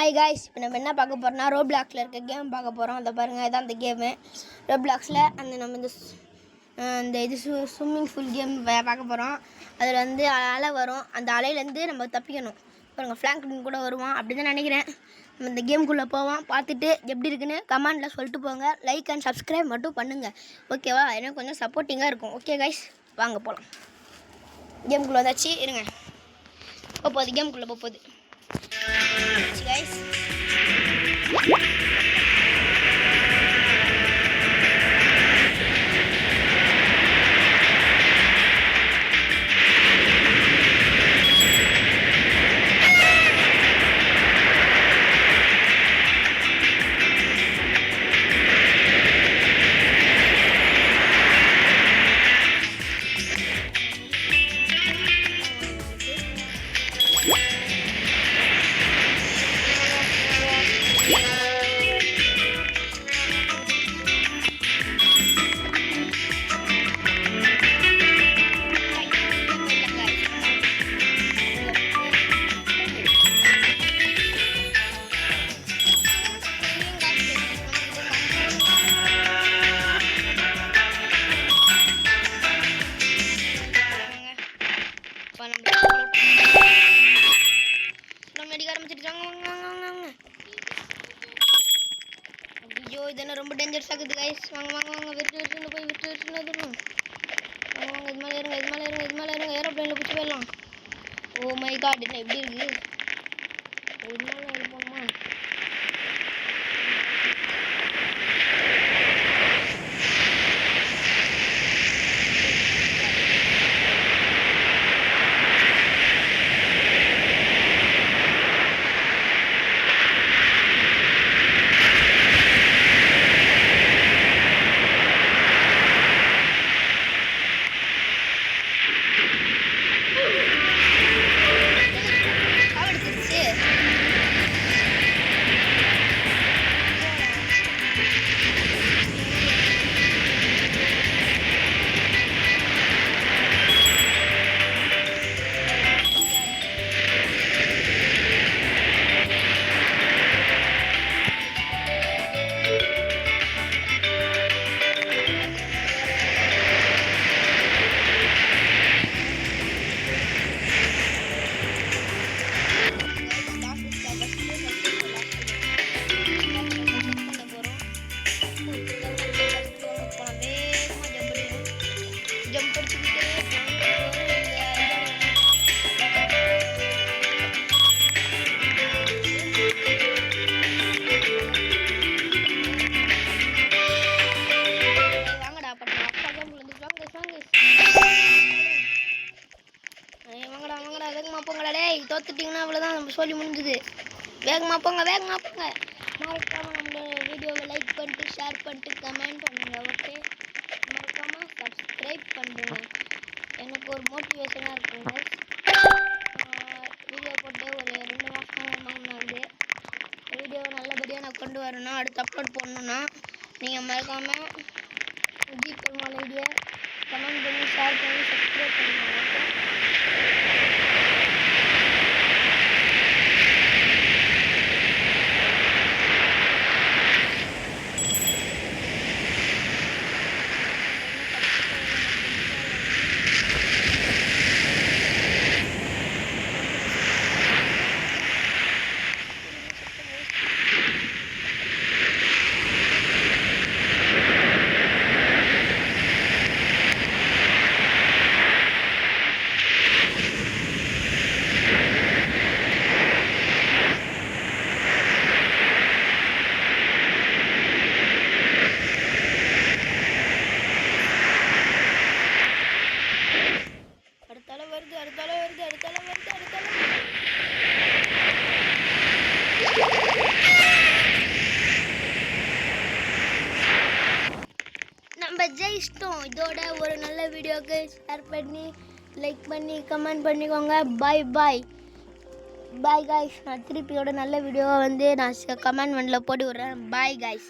Hi guys, இப்போ நம்ம என்ன பார்க்க போகிறோம்னா ரோப்ளாக்ஸில் இருக்க கேம் பார்க்க போகிறோம். அதை பாருங்கள், இதான் அந்த கேமு ரோப்ளாக்ஸில். நம்ம இந்த ஸ்விம்மிங் ஃபூல் கேம் பார்க்க போகிறோம். அதில் வந்து அலை வரும், அந்த அலையிலேருந்து நம்ம தப்பிக்கணும். பாருங்கள், ஃப்ளாங்க்லின் கூட வருவான் அப்படி தான் நினைக்கிறேன். நம்ம இந்த கேமுக்குள்ளே போவோம், பார்த்துட்டு எப்படி இருக்குன்னு கமெண்டில் சொல்லிட்டு போங்க. லைக் அண்ட் சப்ஸ்கிரைப் மட்டும் பண்ணுங்கள், ஓகேவா? எனக்கு கொஞ்சம் சப்போர்ட்டிங்காக இருக்கும். ஓகே காய்ஸ், வாங்க போகலாம். கேமுக்குள்ளே வந்தாச்சு, இருங்க. போகுது கேமுக்குள்ளே போகுது guys. ஐயோ, இதெல்லாம் ரொம்ப டேஞ்சரஸ் ஆகுது கைஸ். வாங்க வாங்க வாங்க, விட்டு போய் விட்டு வந்துடணும். வாங்க, இது மேலே இருங்க, ஏரோப்ளைனில் பிடிச்சி போயிடலாம். ஓ மை காட், என்ன எப்படி இருக்குது? இது மேலே போகணுமா? தோத்துட்டிங்கன்னா அவ்வளோதான், நம்ம சொல்லி முடிஞ்சுது. வேகமாக போங்க. மறக்காமல் நம்மளோட வீடியோவை லைக் பண்ணிட்டு ஷேர் பண்ணிட்டு கமெண்ட் பண்ணுங்க. ஓகே, மறக்காமல் சப்ஸ்கிரைப் பண்ணுங்க. எனக்கு ஒரு மோட்டிவேஷனாக இருக்குங்க. வீடியோ போட்டு ஒரு 2 மாதம் ஆகுது. வீடியோவை நல்லபடியாக நான் கொண்டு வரணும். அடுத்து அப்லோட் பண்ணணுன்னா நீங்கள் மறக்காமல் பெருமாள் ஐடியா கமெண்ட் பண்ணி ஷேர் பண்ணி சப்ஸ்கிரைப் பண்ணுங்க. ஓகே, நம்ம ஜெயிச்சிட்டோம். இதோட ஒரு நல்ல வீடியோக்கு ஷேர் பண்ணி லைக் பண்ணி கமெண்ட் பண்ணிக்கோங்க. Bye guys. நான் திருப்பியோட நல்ல வீடியோவை வந்து நான் கமெண்ட் பண்ணில் போட்டு விட்றேன். Bye guys.